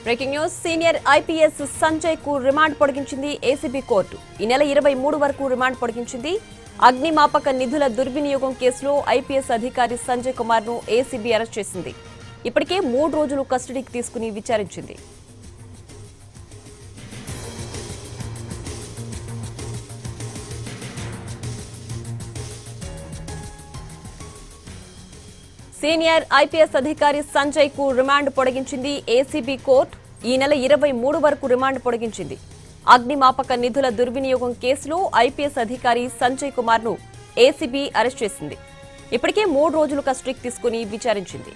Breaking news. Senior IPS Sanjay కు remand పొడిగించింది ACB court. ఈ నెల 23 వరకు రిమాండ్ పొడిగించింది. అగ్నిమాపక నిధుల దుర్వినియోగం కేసులో ఐపీఎస్ అధికారి సంజయ్ కుమార్ ను ఏసీబీ అరెస్ట్ చేసింది. ఇప్పటికే 3 రోజులు కస్టడీకి తీసుకుని విచారించింది. సీనియర్ ఐపీఎస్ అధికారి సంజయ్ కు రిమాండ్ పొడిగించింది ఏసీబీ కోర్టు. ఈ నెల 23 వరకు రిమాండ్ పొడిగించింది. అగ్నిమాపక నిధుల దుర్వినియోగం కేసులో ఐపీఎస్ అధికారి సంజయ్ కుమార్ ను ఏసీబీ అరెస్ట్ చేసింది. ఇప్పటికే 3 రోజులు కస్టడీకి తీసుకుని విచారించింది.